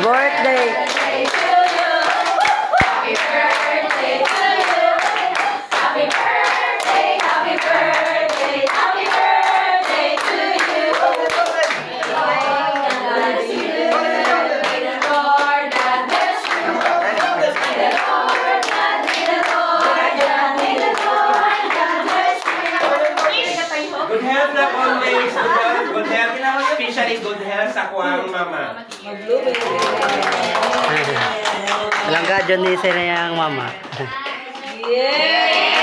Birthday. Good health na always. Good health. Especially good health sa kuwang mama. Alam ka, John Nisa na yung mama. Yeah!